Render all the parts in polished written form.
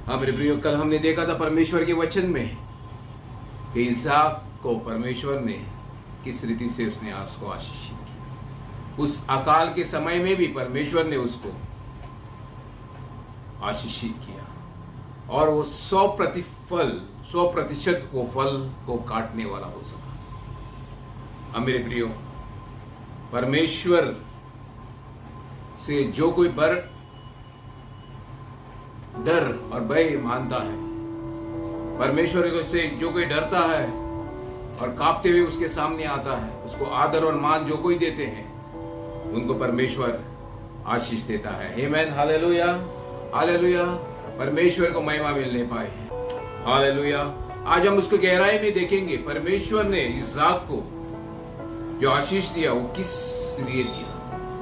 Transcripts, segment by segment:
हाँ मेरे प्रियो, कल हमने देखा था परमेश्वर के वचन में कि इसहाक को परमेश्वर ने किस रीति से उसने उसको आशीषित किया। उस अकाल के समय में भी परमेश्वर ने उसको आशीषित किया और वो 100% वो फल को काटने वाला हो सका। अब मेरे प्रियो, परमेश्वर से जो कोई डर और भय मानता है, परमेश्वर से जो कोई डरता है और कांपते हुए उसके सामने आता है, उसको आदर और मान जो कोई देते हैं, उनको परमेश्वर आशीष देता है। आमीन, हालेलुया, हालेलुया। परमेश्वर को महिमा मिलने पाए, हालेलुया। आज हम उसको गहराई में देखेंगे। परमेश्वर ने इसहाक को जो आशीष दिया वो किस लिए दिया,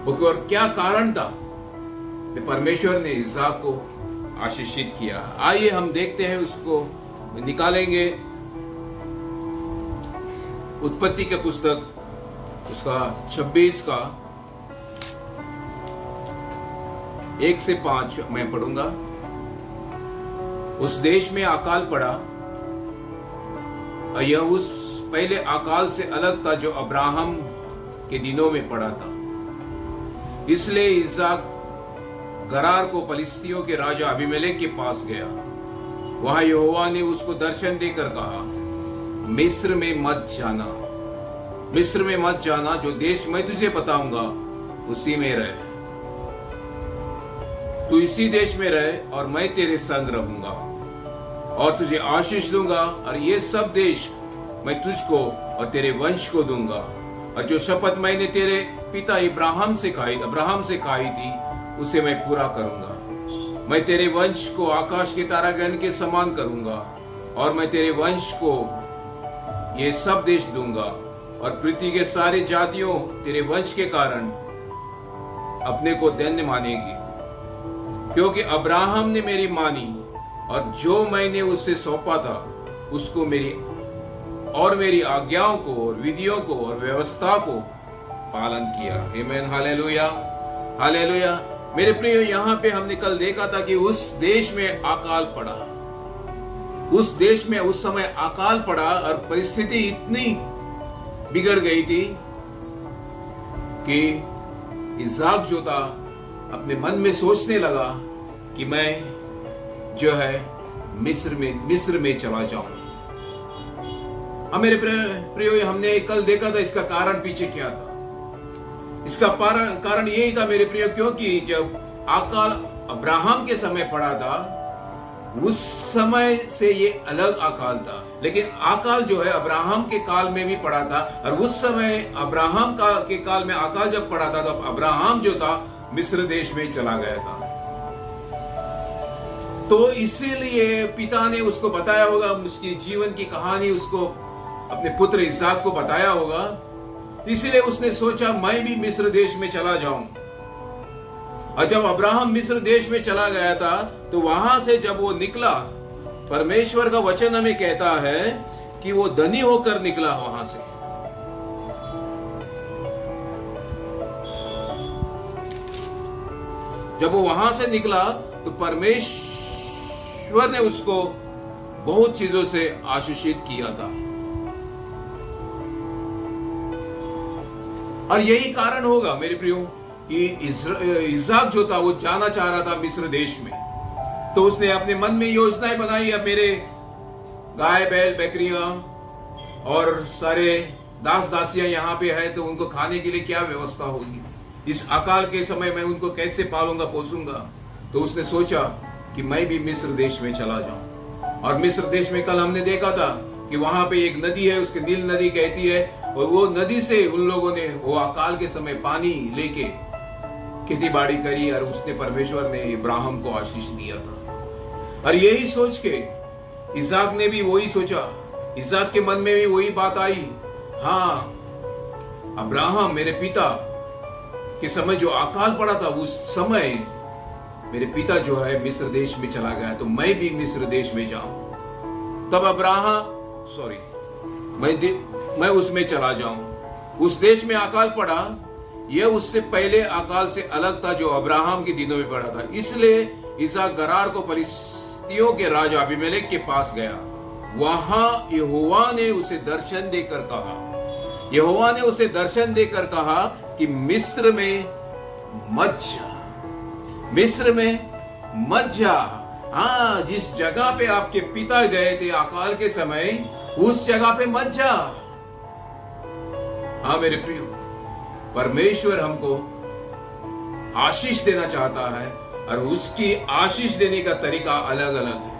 वो और क्या कारण था कि परमेश्वर ने इसहाक को आशीषित किया। आइए हम देखते हैं, उसको निकालेंगे उत्पत्ति के पुस्तक उसका 26 का 1 से 5 मैं पढ़ूंगा। उस देश में अकाल पड़ा, यह उस पहले अकाल से अलग था जो अब्राहम के दिनों में पड़ा था। इसलिए इसहाक गरार को फलिस्तियों के राजा अबीमेलेक के पास गया। वहां यहोवा ने उसको दर्शन देकर कहा, मिस्र में मत जाना, मिस्र में मत जाना, जो देश मैं तुझे बताऊंगा उसी में रह। तू इसी देश में रह और मैं तेरे संग रहूंगा और तुझे आशीष दूंगा, और ये सब देश मैं तुझको और तेरे वंश को दूंगा, और जो शपथ मैंने तेरे पिता अब्राहम से खाई थी उसे मैं पूरा करूंगा। मैं तेरे वंश को आकाश के तारागण के समान करूंगा, और मैं तेरे वंश को ये सब देश दूंगा, और पृथ्वी के सारे जातियों तेरे वंश के कारण अपने को धन्य मानेगी, क्योंकि अब्राहम ने मेरी मानी और जो मैंने उससे सौंपा था उसको मेरी आज्ञाओं को और विधियों को और व्यवस्था को पालन किया। आमीन, हालेलुया, हालेलुया। मेरे प्रियो, यहाँ पे हमने कल देखा था कि उस देश में अकाल पड़ा, उस देश में उस समय अकाल पड़ा और परिस्थिति इतनी बिगड़ गई थी कि इसहाक जो था अपने मन में सोचने लगा कि मैं जो है मिस्र में चला जाऊं। अब मेरे प्रियो, हमने कल देखा था इसका कारण पीछे क्या था। इसका कारण यही था मेरे प्रियो, क्योंकि जब अकाल अब्राहम के समय पड़ा था उस समय से ये अलग अकाल था, लेकिन अकाल जो है अब्राहम के काल में भी पड़ा था, और उस समय अब्राहम के काल में अकाल जब पड़ा था तब अब्राहम जो था मिस्र देश में चला गया था। तो इसीलिए पिता ने उसको बताया होगा, उसकी जीवन की कहानी उसको अपने पुत्र इसहाक को बताया होगा, इसीलिए उसने सोचा मैं भी मिस्र देश में चला जाऊं। और जब अब्राहम मिस्र देश में चला गया था तो वहां से जब वो निकला, परमेश्वर का वचन हमें कहता है कि वो धनी होकर निकला वहां से। जब वो वहां से निकला तो परमेश्वर ने उसको बहुत चीजों से आशीषित किया था, और यही कारण होगा मेरे प्रियो कि इसहाक जो था वो जाना चाह रहा था मिस्र देश में। तो उसने अपने मन में योजनाएं बनाई, अब मेरे गाय बैल बकरियां और सारे दास दासियां यहाँ पे है, तो उनको खाने के लिए क्या व्यवस्था होगी, इस अकाल के समय में उनको कैसे पालूंगा पोसूंगा। तो उसने सोचा कि मैं भी मिस्र देश में चला जाऊं। और मिस्र देश में कल हमने देखा था कि वहां पे एक नदी है, उसके नील नदी कहती है, और वो नदी से उन लोगों ने वो अकाल के समय पानी लेके खेती बाड़ी करी, और उसने परमेश्वर ने इब्राहिम को आशीष दिया था। और यही सोच के इसहाक ने भी वही सोचा, इसहाक के मन में भी वही बात आई, हाँ अब्राहम मेरे पिता के समय जो अकाल पड़ा था उस समय मेरे पिता जो है मिस्र देश में चला गया, तो मैं भी मिस्र देश में जाऊं। तब मैं उसमें चला जाऊं। उस देश में अकाल पड़ा, यह उससे पहले अकाल से अलग था जो अब्राहम के दिनों में पड़ा था। इसलिए इसहाक गरार को फिलिस्तियों के राजा अबीमेलेक के पास गया। वहां यहोवा ने उसे दर्शन देकर कहा कि मिस्र में मत जा। हाँ, जिस जगह पे आपके पिता गए थे अकाल के समय, उस जगह पे मत जा। हाँ मेरे प्रियो, परमेश्वर हमको आशीष देना चाहता है और उसकी आशीष देने का तरीका अलग अलग है।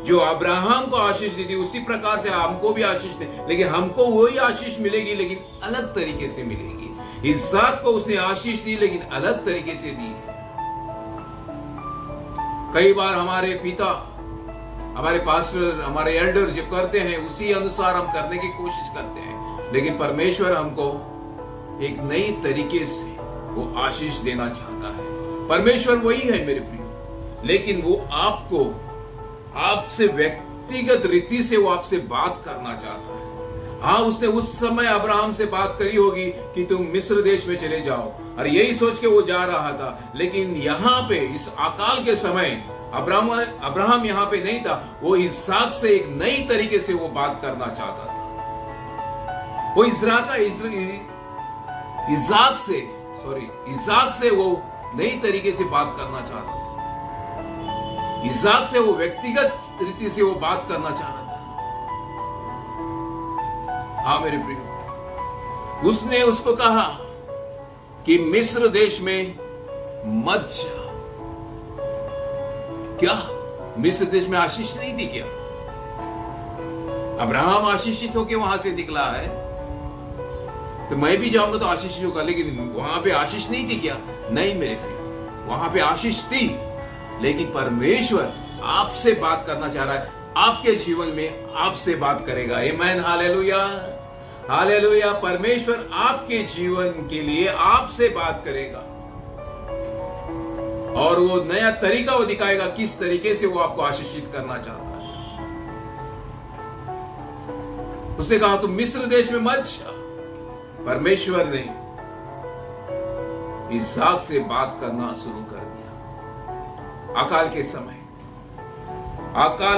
जो अब्राहम को आशीष दी थी उसी प्रकार से हमको भी आशीष दे, लेकिन हमको वही आशीष मिलेगी, लेकिन अलग तरीके से मिलेगी। इसहाक को उसने आशीष दी, लेकिन अलग तरीके से दी है। कई बार हमारे पिता, हमारे पास्टर, हमारे एल्डर जो करते हैं उसी अनुसार हम करने की कोशिश करते हैं, लेकिन परमेश्वर हमको एक नई तरीके से वो आशीष देना चाहता है। परमेश्वर वही है मेरे प्रियो, लेकिन वो आपसे व्यक्तिगत रीति से वो आपसे बात करना चाहता है। हाँ, उसने उस समय अब्राहम से बात करी होगी कि तुम मिस्र देश में चले जाओ, और यही सोच के वो जा रहा था। लेकिन यहाँ पे इस अकाल के समय अब्राहम यहाँ पे नहीं था, वो इसहाक से एक नई तरीके से वो बात करना चाहता था। वो इसहाक से वो नई तरीके से बात करना चाहता था। इसहाक से वो व्यक्तिगत रीति से वो बात करना चाह रहा था। हाँ मेरे प्रिय, उसने उसको कहा कि मिस्र देश में मत जा। क्या मिस्र देश में आशीष नहीं थी क्या? अब्राहम आशीषित होकर वहां से निकला है, तो मैं भी जाऊंगा तो आशीष होगा, लेकिन वहां पे आशीष नहीं थी क्या? नहीं मेरे प्रिय, वहां पे आशीष थी, लेकिन परमेश्वर आपसे बात करना चाह रहा है। आपके जीवन में आपसे बात करेगा। आमेन, हालेलुया, हालेलुया। परमेश्वर आपके जीवन के लिए आपसे बात करेगा, और वो नया तरीका वो दिखाएगा किस तरीके से वो आपको आशीषित करना चाहता है। उसने कहा तुम मिस्र देश में मत जा। परमेश्वर ने इसहाक से बात करना शुरू कर दिया। अकाल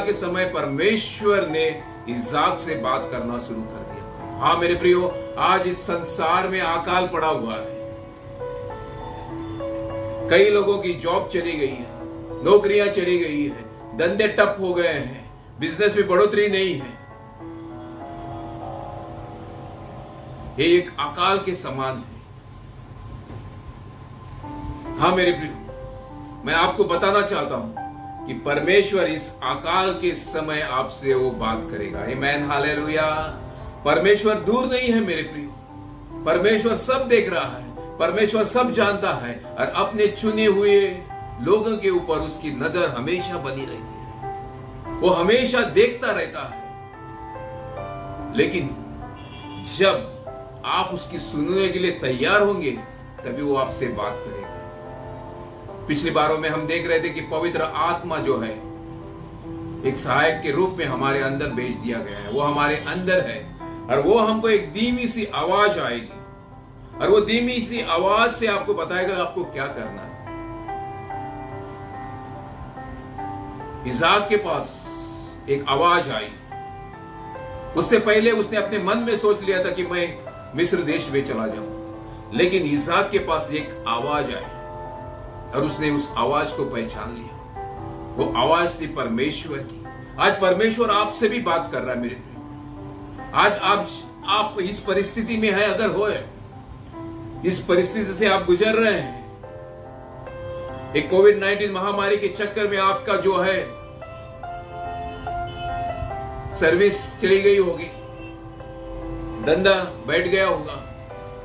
के समय परमेश्वर ने इसहाक से बात करना शुरू कर दिया। हाँ मेरे प्रियो, आज इस संसार में अकाल पड़ा हुआ है। कई लोगों की जॉब चली गई है, नौकरियां चली गई है, धंधे ठप हो गए हैं, बिजनेस में बढ़ोतरी नहीं है। ये एक अकाल के समान है। हाँ मेरे प्रियो, मैं आपको बताना चाहता हूं कि परमेश्वर इस अकाल के समय आपसे वो बात करेगा। आमेन, हालेलुया। परमेश्वर दूर नहीं है मेरे प्रियो। परमेश्वर सब देख रहा है, परमेश्वर सब जानता है, और अपने चुने हुए लोगों के ऊपर उसकी नजर हमेशा बनी रहती है। वो हमेशा देखता रहता है, लेकिन जब आप उसकी सुनने के लिए तैयार होंगे तभी वो आपसे बात करेगा। पिछली बारों में हम देख रहे थे कि पवित्र आत्मा जो है एक सहायक के रूप में हमारे अंदर भेज दिया गया है। वो हमारे अंदर है, और वो हमको एक धीमी सी आवाज आएगी, और वो धीमी सी आवाज से आपको बताएगा आपको क्या करना है। इसहाक के पास एक आवाज आई। उससे पहले उसने अपने मन में सोच लिया था कि मैं मिस्र देश में चला जाऊं, लेकिन इसहाक के पास एक आवाज आई, और उसने उस आवाज को पहचान लिया। वो आवाज थी परमेश्वर की। आज परमेश्वर आपसे भी बात कर रहा है मेरे प्रिय। आज आप इस परिस्थिति में है, अगर हो, इस परिस्थिति से आप गुजर रहे हैं, एक कोविड-19 महामारी के चक्कर में आपका जो है सर्विस चली गई होगी, धंधा बैठ गया होगा,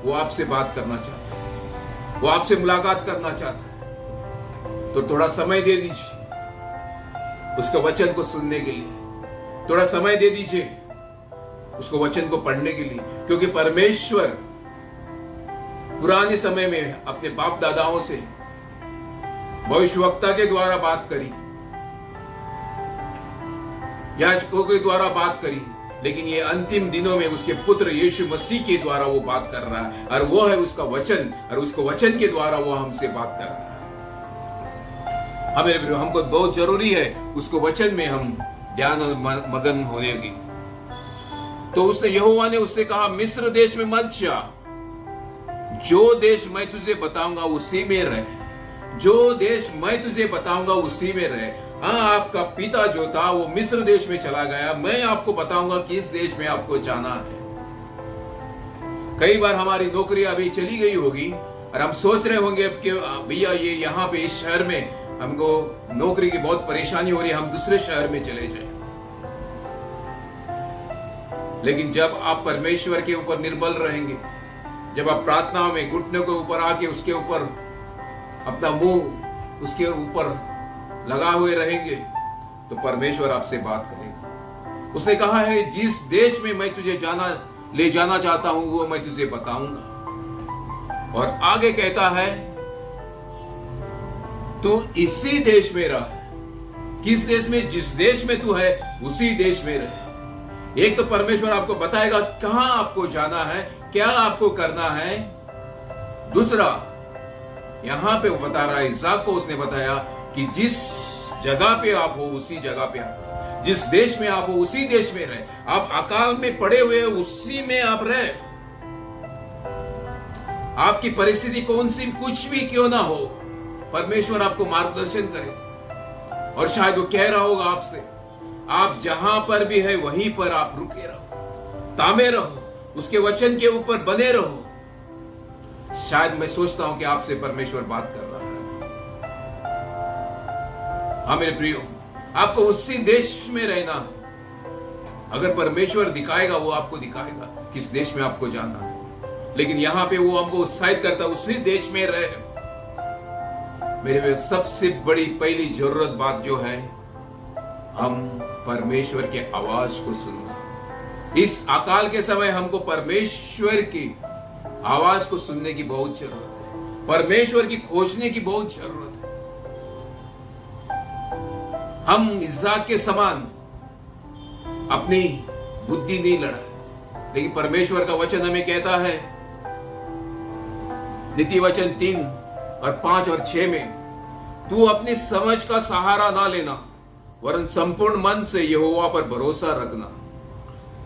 वो आपसे बात करना चाहता है, वो आपसे मुलाकात करना चाहता है। तो थोड़ा समय दे दीजिए उसके वचन को सुनने के लिए, थोड़ा समय दे दीजिए उसको वचन को पढ़ने के लिए, क्योंकि परमेश्वर पुराने समय में अपने बाप दादाओं से भविष्यवक्ता के द्वारा बात करी, याजकों के द्वारा बात करी, लेकिन ये अंतिम दिनों में उसके पुत्र यीशु मसीह के द्वारा वो बात कर रहा है, और वो है उसका वचन, और उसको वचन के द्वारा वो हमसे बात कर रहा है। हाँ मेरे प्रियो, हमको बहुत जरूरी है उसको वचन में हम ध्यान और मगन होने की। तो उसने यहोवा ने उससे कहा, मिस्र देश में मत जा, जो देश मैं तुझे बताऊंगा उसी में रह, जो देश मैं तुझे बताऊंगा उसी में रह। हाँ, आपका पिता जो था वो मिस्र देश में चला गया, मैं आपको बताऊंगा किस देश में आपको जाना है। कई बार हमारी नौकरी अभी चली गई होगी और हम सोच रहे होंगे अब कि भैया ये यहाँ पे इस शहर में हमको नौकरी की बहुत परेशानी हो रही है, हम दूसरे शहर में चले जाएं। लेकिन जब आप परमेश्वर के ऊपर निर्बल रहेंगे, जब आप प्रार्थना में घुटने के ऊपर आके उसके ऊपर अपना मुंह उसके ऊपर लगा हुए रहेंगे, तो परमेश्वर आपसे बात करेगा। उसने कहा है, जिस देश में मैं तुझे ले जाना चाहता हूं वो मैं तुझे बताऊंगा। और आगे कहता है, तू इसी देश में रह। किस देश में? जिस देश में तू है उसी देश में रह। एक तो परमेश्वर आपको बताएगा कहां आपको जाना है, क्या आपको करना है। दूसरा, यहां पे वो बता रहा है, इसहाक को उसने बताया कि जिस जगह पे आप हो उसी जगह पे आप, जिस देश में आप हो उसी देश में रहे। आप अकाल में पड़े हुए उसी में आप रहे। आपकी परिस्थिति कौन सी कुछ भी क्यों ना हो, परमेश्वर आपको मार्गदर्शन करे। और शायद वो कह रहा होगा आपसे, आप जहां पर भी है वहीं पर आप रुके रहो, तामे रहो, उसके वचन के ऊपर बने रहो। शायद मैं सोचता हूं कि आपसे परमेश्वर बात कर रहा है। हाँ मेरे प्रियो, आपको उसी देश में रहना। अगर परमेश्वर दिखाएगा, वो आपको दिखाएगा किस देश में आपको जाना है। लेकिन यहां पे वो हमको उत्साहित करता है, उसी देश में रहे। मेरे सबसे बड़ी पहली जरूरत बात जो है, हम परमेश्वर के आवाज को सुनना। इस अकाल के समय हमको परमेश्वर की आवाज को सुनने की बहुत जरूरत है, परमेश्वर की खोजने की बहुत जरूरत है। हम इसहाक के समान अपनी बुद्धि नहीं लड़ा, लेकिन परमेश्वर का वचन हमें कहता है, नीति वचन 3 और 5 और 6 में, तू अपनी समझ का सहारा ना लेना, वरन संपूर्ण मन से यहोवा पर भरोसा रखना।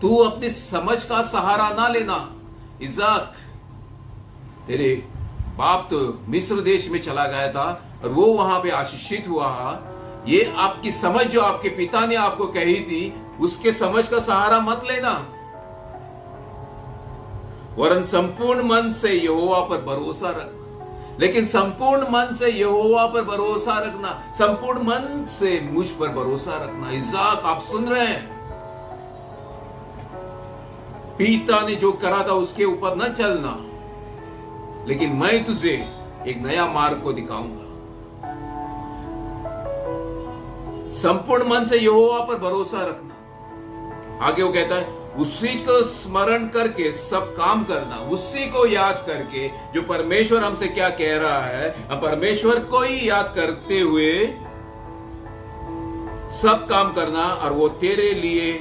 तू अपनी समझ का सहारा ना लेना। इसहाक, तेरे बाप तो मिस्र देश में चला गया था और वो वहां पे आशीषित हुआ। ये आपकी समझ जो आपके पिता ने आपको कही थी, उसके समझ का सहारा मत लेना, वरन संपूर्ण मन से यहोवा पर भरोसा रखना। लेकिन संपूर्ण मन से यहोवा पर भरोसा रखना, संपूर्ण मन से मुझ पर भरोसा रखना। इसहाक, आप सुन रहे हैं, पिता ने जो करा था उसके ऊपर न चलना, लेकिन मैं तुझे एक नया मार्ग को दिखाऊंगा। संपूर्ण मन से यहोवा पर भरोसा रखना। आगे वो कहता है, उसी को स्मरण करके सब काम करना, उसी को याद करके, जो परमेश्वर हमसे क्या कह रहा है, हम परमेश्वर को ही याद करते हुए सब काम करना, और वो तेरे लिए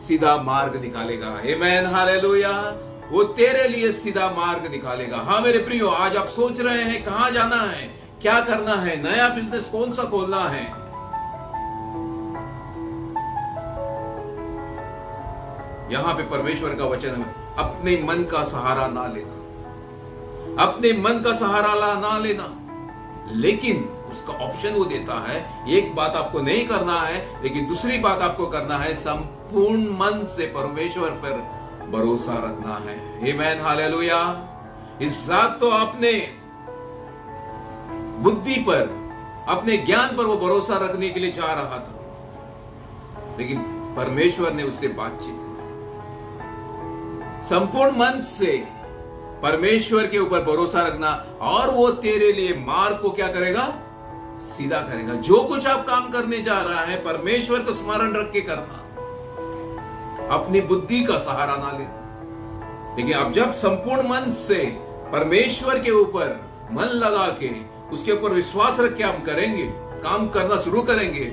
सीधा मार्ग निकालेगा। आमेन, हालेलुया। वो तेरे लिए सीधा मार्ग निकालेगा। हाँ मेरे प्रियो, आज आप सोच रहे हैं कहां जाना है, क्या करना है, नया बिजनेस कौन सा खोलना है। यहां पे परमेश्वर का वचन है, अपने मन का सहारा ना लेना, अपने मन का सहारा ना लेना। लेकिन उसका ऑप्शन वो देता है, एक बात आपको नहीं करना है, लेकिन दूसरी बात आपको करना है, संपूर्ण मन से परमेश्वर पर भरोसा रखना है। आमेन, हालेलुया। इसहाक तो अपने बुद्धि पर, अपने ज्ञान पर वो भरोसा रखने के लिए जा रहा था, लेकिन परमेश्वर ने उससे बातचीत की। संपूर्ण मन से परमेश्वर के ऊपर भरोसा रखना, और वो तेरे लिए मार्ग को क्या करेगा, सीधा करेगा। जो कुछ आप काम करने जा रहा है, परमेश्वर को स्मरण रख के करना, अपनी बुद्धि का सहारा ना लेना। लेकिन अब जब संपूर्ण मन से परमेश्वर के ऊपर मन लगा के, उसके ऊपर विश्वास रख के हम करेंगे, काम करना शुरू करेंगे,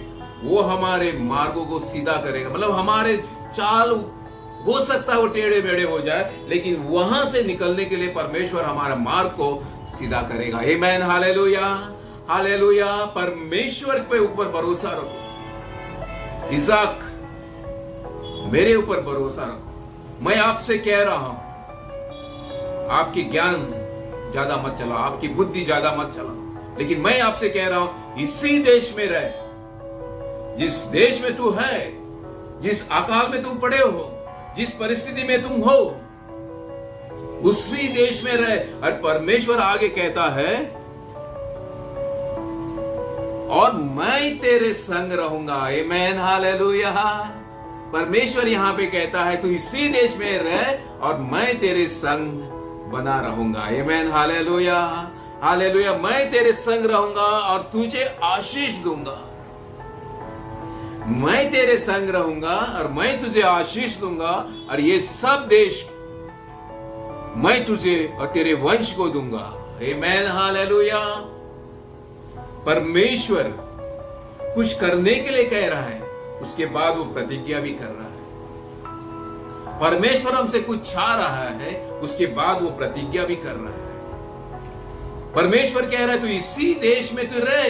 वो हमारे मार्गों को सीधा करेगा। मतलब हमारे चाल हो सकता है वो टेढ़े मेढ़े हो जाए, लेकिन वहां से निकलने के लिए परमेश्वर हमारा मार्ग को सीधा करेगा। आमेन, हालेलुया। हालेलुया, परमेश्वर के ऊपर भरोसा रखो। इसाक, मेरे ऊपर भरोसा रखो। मैं आपसे कह रहा हूं, आपकी ज्ञान ज्यादा मत चलाओ, आपकी बुद्धि ज्यादा मत चलाओ, लेकिन मैं आपसे कह रहा हूं, इसी देश में रह, जिस देश में तू है, जिस अकाल में तुम पड़े हो, जिस परिस्थिति में तुम हो, उसी देश में रह। और परमेश्वर आगे कहता है, और मैं तेरे संग रहूंगा। आमेन, हालेलुया। परमेश्वर यहां पे कहता है, तू इसी देश में रह और मैं तेरे संग बना रहूंगा। आमेन, हालेलुया, हालेलुया। मैं तेरे संग रहूंगा और तुझे आशीष दूंगा। मैं तेरे संग रहूंगा और मैं तुझे आशीष दूंगा, और ये सब देश मैं तुझे और तेरे वंश को दूंगा। आमेन, हालेलुया। परमेश्वर कुछ करने के लिए कह रहा है, उसके बाद वो प्रतिज्ञा भी कर रहा है। परमेश्वर हमसे कुछ चाह रहा है, उसके बाद वो प्रतिज्ञा भी कर रहा है। परमेश्वर कह रहा है, तू इसी देश में तू रह।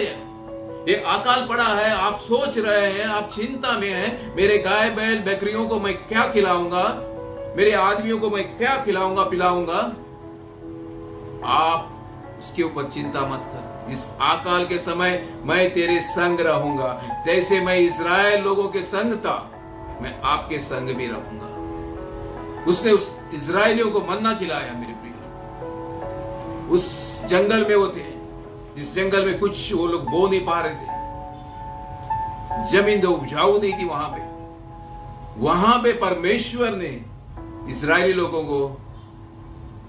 ये अकाल पड़ा है, आप सोच रहे हैं, आप चिंता में हैं, मेरे गाय बैल बकरियों को मैं क्या खिलाऊंगा, मेरे आदमियों को मैं क्या खिलाऊंगा पिलाऊंगा। आप उसके ऊपर चिंता मत कर। इस अकाल के समय मैं तेरे संग रहूंगा। जैसे मैं इस्राएल लोगों के संग था, मैं आपके संग भी रहूंगा। उसने उस इस्राएलियों को मन्ना खिलाया मेरे प्रिय। उस जंगल में वो थे, जिस जंगल में कुछ वो लोग बो नहीं पा रहे थे, जमीन तो उपजाऊ नहीं थी वहां पे परमेश्वर ने इस्राएली लोगों को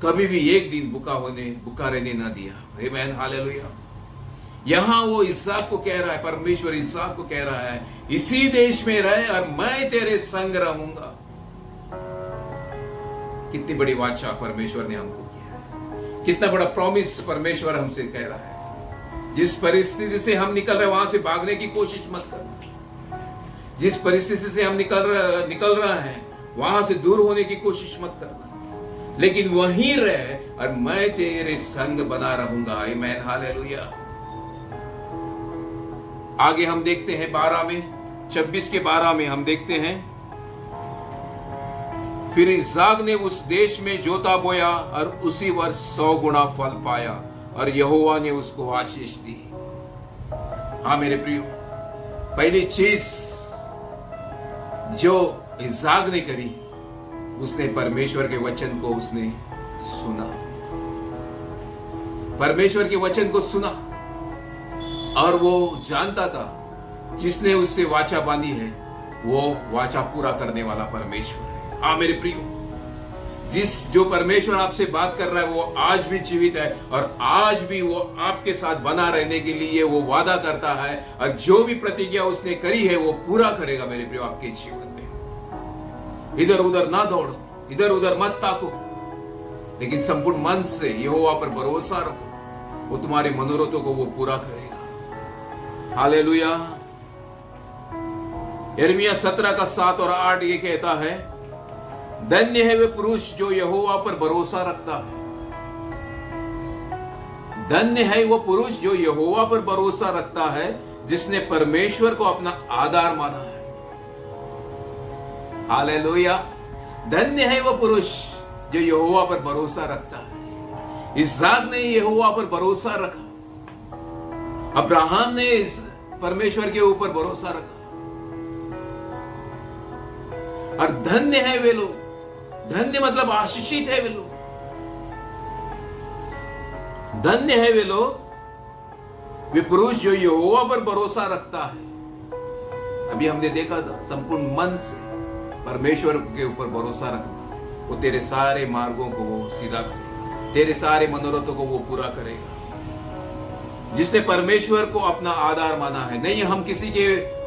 कभी भी एक दिन भूखा रहने ना दिया। आमेन, हालेलुया। यहां वो इसहाक को कह रहा है, परमेश्वर इसहाक को कह रहा है, इसी देश में रह और मैं तेरे संग रहूंगा। कितनी बड़ी वाचा परमेश्वर ने हमको किया है, कितना बड़ा प्रॉमिस परमेश्वर हमसे कह रहा है। जिस परिस्थिति से हम निकल रहे, वहां से भागने की कोशिश मत करना। जिस परिस्थिति से हम निकल रहे हैं, वहां से दूर होने की कोशिश मत करना, लेकिन वहीं रह और मैं तेरे संग बना रहूंगा। आमेन, हालेलुया। आगे हम देखते हैं 26 के 12 में हम देखते हैं, फिर इसहाक ने उस देश में जोता बोया और उसी वर्ष 100 गुना फल पाया और यहोवा ने उसको आशीष दी। हाँ मेरे प्रियो, पहली चीज जो इसहाक ने करी, उसने परमेश्वर के वचन को उसने सुना। परमेश्वर के वचन को सुना और वो जानता था जिसने उससे वाचा बांधी है, वो वाचा पूरा करने वाला परमेश्वर है। हाँ मेरे प्रियो, जो परमेश्वर आपसे बात कर रहा है, वो आज भी जीवित है और आज भी वो आपके साथ बना रहने के लिए वो वादा करता है, और जो भी प्रतिज्ञा उसने करी है वो पूरा करेगा मेरे प्रियो आपके जीवन में। इधर उधर ना दौड़ो, इधर उधर मत ताको, लेकिन संपूर्ण मन से यहोवा पर भरोसा रखो, वो तुम्हारे मनोरथों को वो पूरा करेगा। हालेलुया। यिर्मयाह 17 का 7 और 8 ये कहता है, धन्य है वे पुरुष जो यहोवा पर भरोसा रखता है। धन्य है वो पुरुष जो यहोवा पर भरोसा रखता है, जिसने परमेश्वर को अपना आधार माना है। हालेलुया। धन्य है वो पुरुष जो यहोवा पर भरोसा रखता है। इसहाक ने यहोवा पर भरोसा रखा, अब्राहम ने परमेश्वर के ऊपर भरोसा रखा, और धन्य है वे लोग, धन्य मतलब आशीषित है वे लोग, धन्य है वे लोग, वे पुरुष जो यहोवा पर भरोसा रखता है। अभी हमने देखा था, संपूर्ण मन से परमेश्वर के ऊपर भरोसा रखना, वो तेरे सारे मार्गों को वो सीधा करेगा, तेरे सारे मनोरथों को वो पूरा करेगा। जिसने परमेश्वर को अपना आधार माना है, नहीं हम किसी के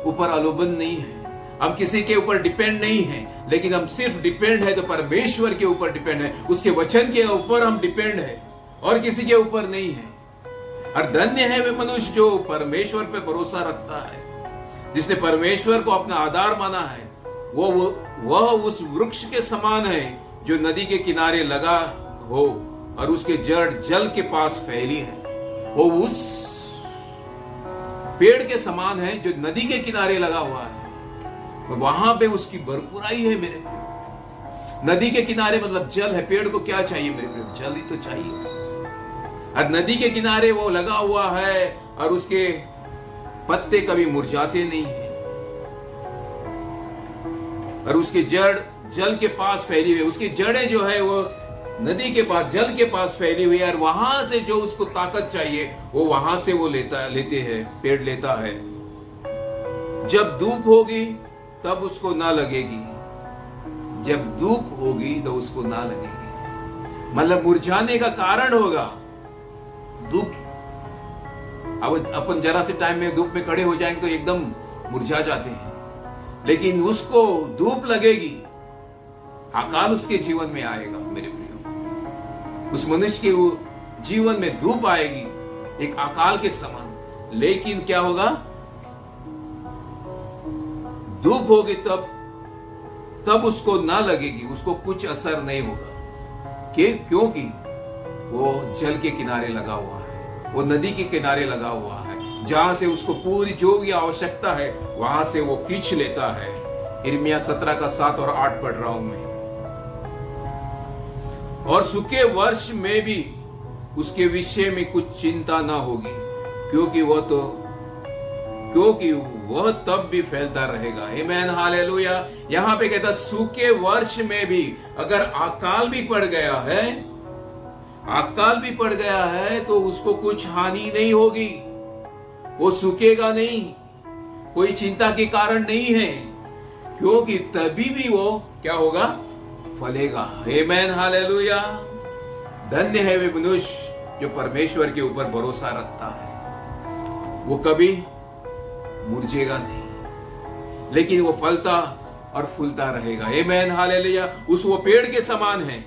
ऊपर अवलंबन नहीं है, हम किसी के ऊपर डिपेंड नहीं है, लेकिन हम सिर्फ डिपेंड है तो परमेश्वर के ऊपर डिपेंड है, उसके वचन के ऊपर हम डिपेंड है और किसी के ऊपर नहीं है। और धन्य है वे मनुष्य जो परमेश्वर पर भरोसा रखता है, जिसने परमेश्वर को अपना आधार माना है। वह उस वृक्ष के समान है जो नदी के किनारे लगा हो और उसके जड़ जल के पास फैली है। वो उस पेड़ के समान है जो नदी के किनारे लगा हुआ है, वहां पे उसकी भरपूराई है मेरे प्रियो। नदी के किनारे मतलब जल है। पेड़ को क्या चाहिए मेरे प्रियो? जल ही तो चाहिए। और नदी के किनारे वो लगा हुआ है और उसके पत्ते कभी मुरझाते नहीं है, और उसके जड़ जल के पास फैली हुई, उसकी जड़ें जो है वो नदी के पास, जल के पास फैली हुई है, और वहां से जो उसको ताकत चाहिए वो वहां से वो लेते हैं, पेड़ लेता है। जब धूप होगी तब उसको ना लगेगी, जब धूप होगी तो उसको ना लगेगी, मतलब मुरझाने का कारण होगा धूप। अब अपन जरा से टाइम में धूप में खड़े हो जाएंगे तो एकदम मुरझा जाते हैं, लेकिन उसको धूप लगेगी, अकाल उसके जीवन में आएगा मेरे प्रियो। उस मनुष्य के जीवन में धूप आएगी एक अकाल के समान, लेकिन क्या होगा? धूप होगी तब उसको ना लगेगी, उसको कुछ असर नहीं होगा। क्योंकि वो जल के किनारे लगा हुआ है, वो नदी के किनारे लगा हुआ है, जहां से उसको पूरी जो भी आवश्यकता है वहां से वो खींच लेता है। यिर्मयाह 17 का 7 और 8 पढ़ रहा हूं मैं। और सूखे वर्ष में भी उसके विषय में कुछ चिंता ना होगी, क्योंकि वह तब भी फैलता रहेगा। आमीन, हालेलुया। यहां पे कहता सूखे वर्ष में भी अगर अकाल भी पड़ गया है तो उसको कुछ हानि नहीं होगी, वो सूखेगा नहीं, कोई चिंता के कारण नहीं है, क्योंकि तभी भी वो क्या होगा? फलेगा। आमीन, हालेलुया। धन्य है वे मनुष्य जो परमेश्वर के ऊपर भरोसा रखता है, वो कभी मुरझेगा नहीं, लेकिन वो फलता और फूलता रहेगा। आमीन, हालेलुया। वो पेड़ के समान है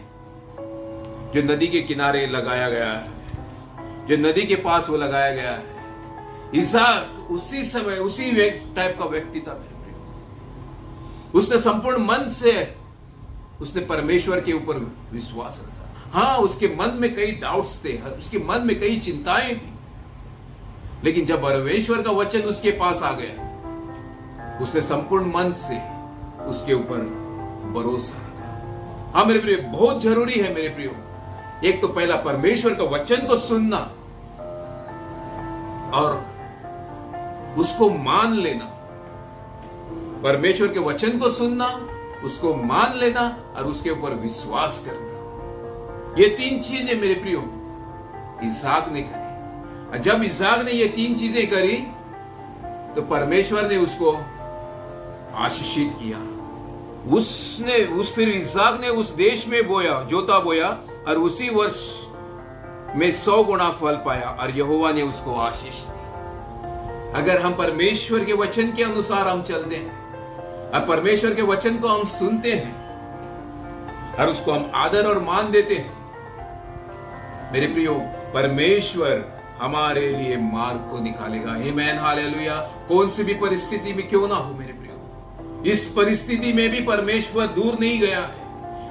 जो नदी के किनारे लगाया गया है, जो नदी के पास वो लगाया गया है। इसहाक उसी समय उसी टाइप का व्यक्ति था मेरे प्रियो। उसने संपूर्ण मन से उसने परमेश्वर के ऊपर विश्वास रखा। हाँ, उसके मन में कई डाउट्स थे, उसके मन में कई चिंताएं थी, लेकिन जब परमेश्वर का वचन उसके पास आ गया, उसने संपूर्ण मन से उसके ऊपर भरोसा रखा। हाँ मेरे प्रियो, बहुत जरूरी है मेरे प्रियो, एक तो पहला परमेश्वर का वचन को सुनना और उसको मान लेना। परमेश्वर के वचन को सुनना, उसको मान लेना और उसके ऊपर विश्वास करना। ये तीन चीजें मेरे प्रियो इसहाक ने करी। जब इसहाक ने ये तीन चीजें करी तो परमेश्वर ने उसको आशीषित किया। फिर इसहाक ने उस देश में जोता बोया और उसी वर्ष में 100 गुना फल पाया और यहोवा ने उसको आशीष दी। अगर हम परमेश्वर के वचन के अनुसार हम चलते हैं और परमेश्वर के वचन को हम सुनते हैं और उसको हम आदर और मान देते हैं, मेरे प्रियो, परमेश्वर हमारे लिए मार्ग को निकालेगा। आमीन, हालेलुया। कौन सी भी परिस्थिति में क्यों ना हो मेरे प्रियो, इस परिस्थिति में भी परमेश्वर दूर नहीं गया है।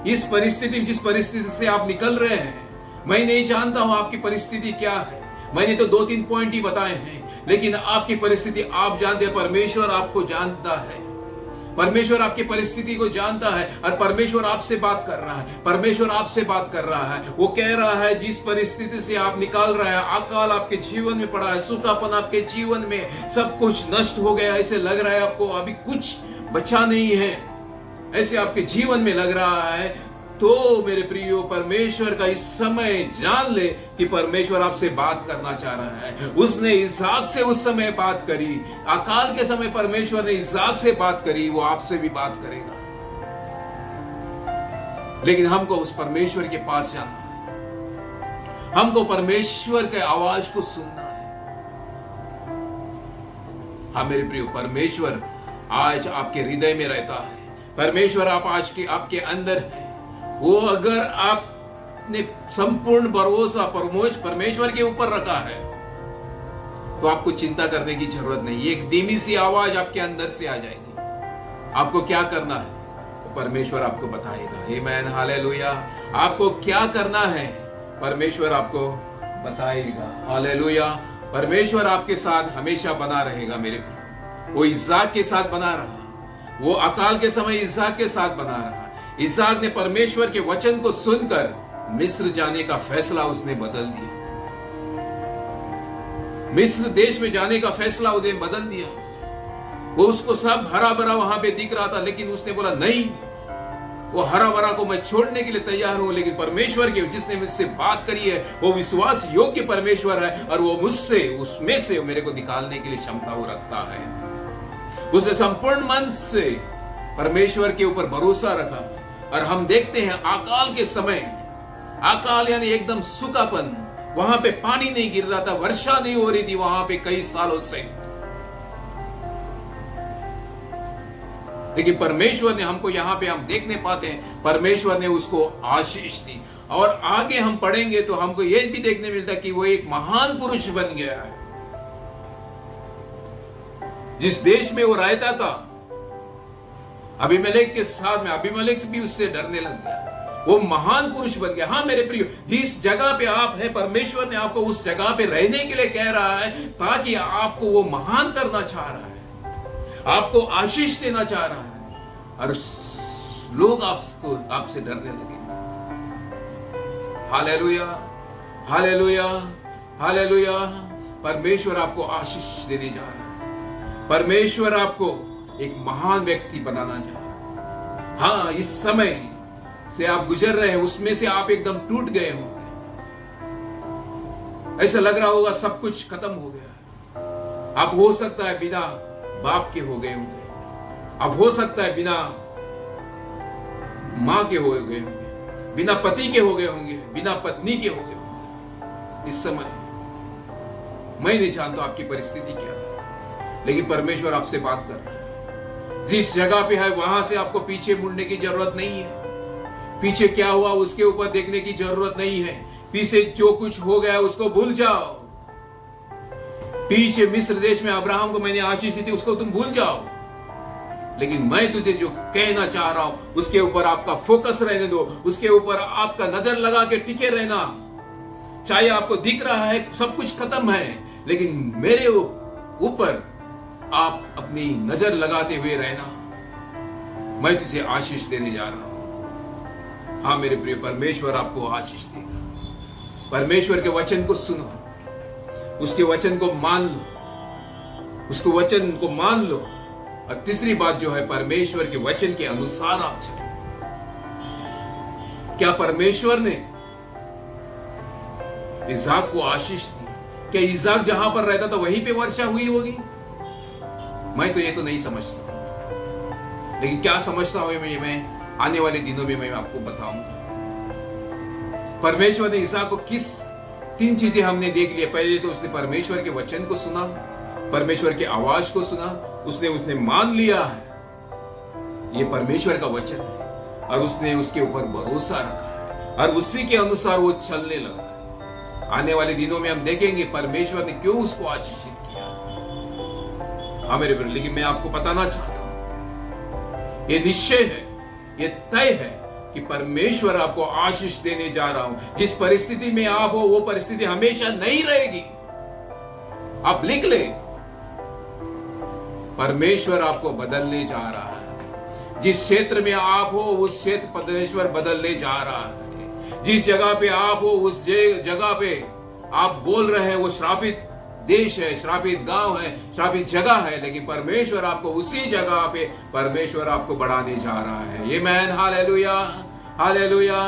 इस परिस्थिति, जिस परिस्थिति से आप निकल रहे हैं, मैं नहीं जानता हूं आपकी परिस्थिति क्या है, मैंने तो 2-3 पॉइंट ही बताए हैं, लेकिन आपकी परिस्थिति आप जानते हैं, परमेश्वर आपको जानता है, परमेश्वर आपकी परिस्थिति को जानता है और परमेश्वर आपसे बात कर रहा है। परमेश्वर आपसे बात कर रहा है, वो कह रहा है जिस परिस्थिति से आप निकाल रहे हैं, अकाल आपके जीवन में पड़ा है, सूखापन आपके जीवन में, सब कुछ नष्ट हो गया, ऐसे लग रहा है आपको अभी कुछ बचा नहीं है, ऐसे आपके जीवन में लग रहा है, तो मेरे प्रियो, परमेश्वर का इस समय जान ले कि परमेश्वर आपसे बात करना चाह रहा है। उसने इसहाक से उस समय बात करी, अकाल के समय परमेश्वर ने इसहाक से बात करी, वो आपसे भी बात करेगा। लेकिन हमको उस परमेश्वर के पास जाना है, हमको परमेश्वर के आवाज को सुनना है। हाँ मेरे प्रियो, परमेश्वर आज आपके हृदय में रहता है, परमेश्वर आपके अंदर है। वो अगर आपने संपूर्ण भरोसा परमेश्वर के ऊपर रखा है तो आपको चिंता करने की जरूरत नहीं। एक धीमी सी आवाज आपके अंदर से आ जाएगी, आपको क्या करना है तो परमेश्वर आपको बताएगा। आमीन, हालेलुया। आपको क्या करना है परमेश्वर आपको बताएगा। हालेलुया। परमेश्वर आपके साथ हमेशा बना रहेगा मेरे प्रिय। वो इसहाक के साथ बना रहा, वो अकाल के समय इसहाक के साथ बना रहा। इसहाक ने परमेश्वर के वचन को सुनकर मिस्र जाने का फैसला उसने बदल दिया। मिस्र देश में जाने का फैसला उसने बदल दिया। वो उसको सब हरा भरा वहां पे दिख रहा था, लेकिन उसने बोला नहीं, वो हरा भरा को मैं छोड़ने के लिए तैयार हूं, लेकिन परमेश्वर के जिसने मुझसे बात करी है वो विश्वास योग्य परमेश्वर है, और वो मुझसे उसमें से मेरे को निकालने के लिए क्षमता वो रखता है। उसने संपूर्ण मन से परमेश्वर के ऊपर भरोसा रखा। और हम देखते हैं अकाल के समय, अकाल यानी एकदम सूखापन, वहां पे पानी नहीं गिर रहा था, वर्षा नहीं हो रही थी वहां पे कई सालों से, लेकिन परमेश्वर ने हमको यहां पे हम देखने पाते हैं परमेश्वर ने उसको आशीष दी। और आगे हम पढ़ेंगे तो हमको यह भी देखने मिलता है कि वो एक महान पुरुष बन गया है। जिस देश में वो रहता था, अबीमेलेक के साथ में, अबीमेलेक भी उससे डरने लग गया। वो महान पुरुष बन गया। हाँ मेरे प्रिय, जिस जगह पे आप हैं परमेश्वर ने आपको उस जगह पे रहने के लिए कह रहा है, ताकि आपको वो महान करना चाह रहा है, आपको आशीष देना चाह रहा है, और लोग आपसे डरने लगेंगे। Hallelujah, hallelujah, hallelujah. परमेश्वर आपको आशीष देने जा रहा है। परमेश्वर आपको एक महान व्यक्ति बनाना चाह रहा है। हाँ, इस समय से आप गुजर रहे हैं, उसमें से आप एकदम टूट गए होंगे। ऐसा लग रहा होगा सब कुछ खत्म हो गया। आप हो सकता है बिना बाप के हो गए होंगे, अब हो सकता है बिना मां के हो गए होंगे, बिना पति के हो गए होंगे, बिना पत्नी के हो गए होंगे। इस समय मैं नहीं जानता आपकी परिस्थिति क्या है, लेकिन परमेश्वर आपसे बात कर रहा है। जिस जगह पे है वहां से आपको पीछे मुड़ने की जरूरत नहीं है। पीछे क्या हुआ उसके ऊपर देखने की जरूरत नहीं है। पीछे जो कुछ हो गया उसको भूल जाओ। पीछे मिस्र देश में अब्राहम को मैंने आशीष दी थी, उसको तुम भूल जाओ। लेकिन मैं तुझे जो कहना चाह रहा हूं उसके ऊपर आपका फोकस रहने दो, उसके ऊपर आपका नजर लगा के टिके रहना। चाहे आपको दिख रहा है सब कुछ खत्म है, लेकिन मेरे ऊपर आप अपनी नजर लगाते हुए रहना। मैं तुझे आशीष देने जा रहा हूं। हाँ मेरे प्रिय, परमेश्वर आपको आशीष देगा। परमेश्वर के वचन को सुनो, उसके वचन को मान लो, उसको वचन को मान लो। और तीसरी बात जो है, परमेश्वर के वचन के अनुसार आप चलो। क्या परमेश्वर ने इसहाक को आशीष दी? क्या इसहाक जहां पर रहता था वहीं पे वर्षा हुई होगी? मैं तो ये तो नहीं समझता, लेकिन क्या समझता हूं मैं आने वाले दिनों में मैं आपको बताऊंगा। परमेश्वर ने इसहाक को किस 3 चीजें हमने देख लिया। पहले तो उसने परमेश्वर के वचन को सुना, परमेश्वर की आवाज को सुना, उसने मान लिया है ये परमेश्वर का वचन है, और उसने उसके ऊपर भरोसा रखा है, और उसी के अनुसार वो चलने लगा। आने वाले दिनों में हम देखेंगे परमेश्वर ने क्यों उसको आशीषित किया। हाँ मेरे प्रिय, लेकिन मैं आपको बताना चाहता हूं, ये निश्चय है, ये तय है कि परमेश्वर आपको आशीष देने जा रहा हूं। जिस परिस्थिति में आप हो वो परिस्थिति हमेशा नहीं रहेगी। आप लिख ले, परमेश्वर आपको बदलने जा रहा है। जिस क्षेत्र में आप हो उस क्षेत्र परमेश्वर बदलने जा रहा है। जिस जगह पे आप हो उस जगह पे आप बोल रहे हैं वो श्रापित देश है, श्रापित गांव है, श्रापित जगह है, लेकिन परमेश्वर आपको उसी जगह पे परमेश्वर आपको बढ़ाने जा रहा है। ये मैन, हालेलुया, हालेलुया,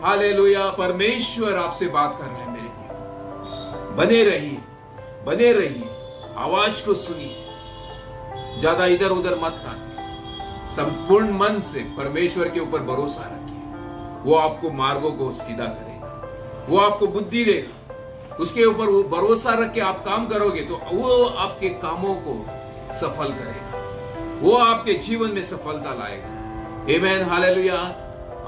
हालेलुया। परमेश्वर आपसे बात कर रहे हैं मेरे प्रिय। बने रहिए, बने रहिए, आवाज को सुनिए, ज्यादा इधर उधर मत ताकिए। संपूर्ण मन से परमेश्वर के ऊपर भरोसा रखिए। वो आपको मार्गों को सीधा करेगा, वो आपको बुद्धि देगा। उसके ऊपर वो भरोसा रख के आप काम करोगे तो वो आपके कामों को सफल करेगा, वो आपके जीवन में सफलता लाएगा। आमीन, हालेलुया।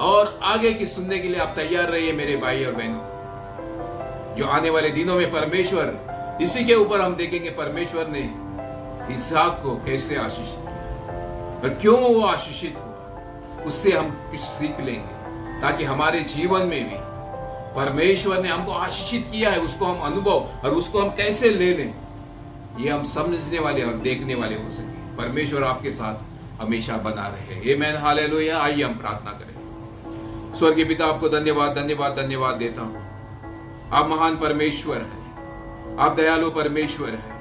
और आगे की सुनने के लिए आप तैयार रहिए मेरे भाई और बहनों। जो आने वाले दिनों में परमेश्वर, इसी के ऊपर हम देखेंगे परमेश्वर ने इसहाक को कैसे आशीष दिया और क्यों वो आशीषित हुआ, उससे हम कुछ सीख लेंगे, ताकि हमारे जीवन में भी परमेश्वर ने हमको आशीषित किया है, उसको हम अनुभव और उसको हम कैसे ले लें, ये हम समझने वाले और देखने वाले हो सके। परमेश्वर आपके साथ हमेशा बना रहे। आमीन, हालेलुया। आइए हम प्रार्थना करें। स्वर्गीय पिता, आपको धन्यवाद धन्यवाद धन्यवाद देता हूं। आप महान परमेश्वर हैं, आप दयालु परमेश्वर हैं।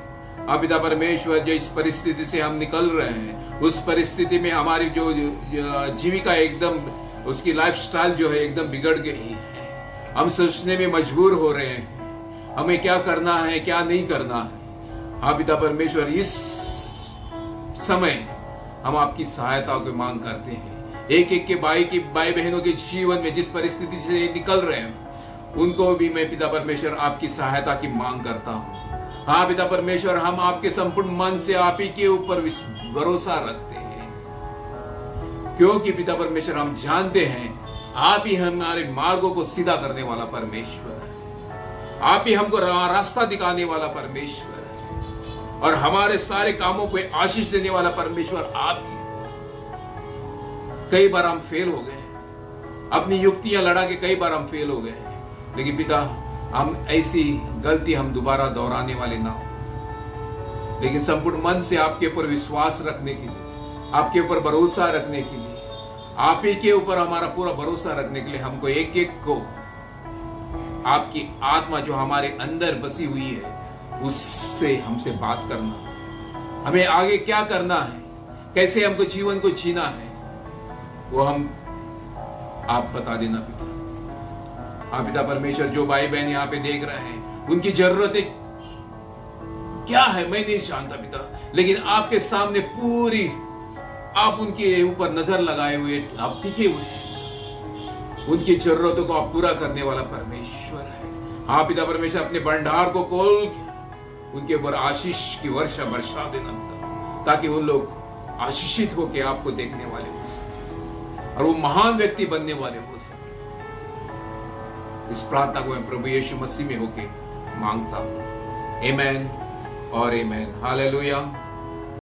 आप पिता परमेश्वर, जो इस परिस्थिति से हम निकल रहे हैं, उस परिस्थिति में हमारी जो जीविका एकदम, उसकी लाइफस्टाइल जो है एकदम बिगड़ गई है। हम सोचने में मजबूर हो रहे हैं हमें क्या करना है क्या नहीं करना है। हाँ पिता परमेश्वर, इस समय हम आपकी सहायता की मांग करते हैं। एक एक के भाई बहनों के जीवन में जिस परिस्थिति से निकल रहे हैं, उनको भी मैं पिता परमेश्वर आपकी सहायता की मांग करता हूँ। हाँ पिता परमेश्वर, हम आपके संपूर्ण मन से आप ही के ऊपर भरोसा रखते हैं, क्योंकि पिता परमेश्वर हम जानते हैं आप ही हमारे मार्गों को सीधा करने वाला परमेश्वर है। आप ही हमको रास्ता दिखाने वाला परमेश्वर है, और हमारे सारे कामों को आशीष देने वाला परमेश्वर आप ही। कई बार हम फेल हो गए, अपनी युक्तियां लड़ा के कई बार हम फेल हो गए, लेकिन पिता हम ऐसी गलती हम दोबारा दोहराने वाले ना हो, लेकिन संपूर्ण मन से आपके ऊपर विश्वास रखने के लिए, आपके ऊपर भरोसा रखने के लिए, आप ही के ऊपर हमारा पूरा भरोसा रखने के लिए हमको एक एक को आपकी आत्मा जो हमारे अंदर बसी हुई है उससे हमसे बात करना। हमें आगे क्या करना है, कैसे हमको जीवन को जीना है, वो हम आप बता देना पिता। आप पिता परमेश्वर, जो भाई बहन यहाँ पे देख रहे हैं, उनकी जरूरतें क्या है मैं नहीं जानता पिता, लेकिन आपके सामने पूरी आप उनके ऊपर नजर लगाए हुए, आप टिके हुए हैं। उनकी जरूरतों को आप पूरा करने वाला परमेश्वर है। हाँ पिता परमेश्वर, अपने भंडार को खोल के उनके ऊपर आशीष की वर्षा बरसा देना, ताकि उन लोग आशीषित होकर आपको देखने वाले हो सके और वो महान व्यक्ति बनने वाले हो सके। इस प्रार्थना को मैं प्रभु यीशु मसीह में होके मांगता हूं। आमीन और आमीन। हालेलुया।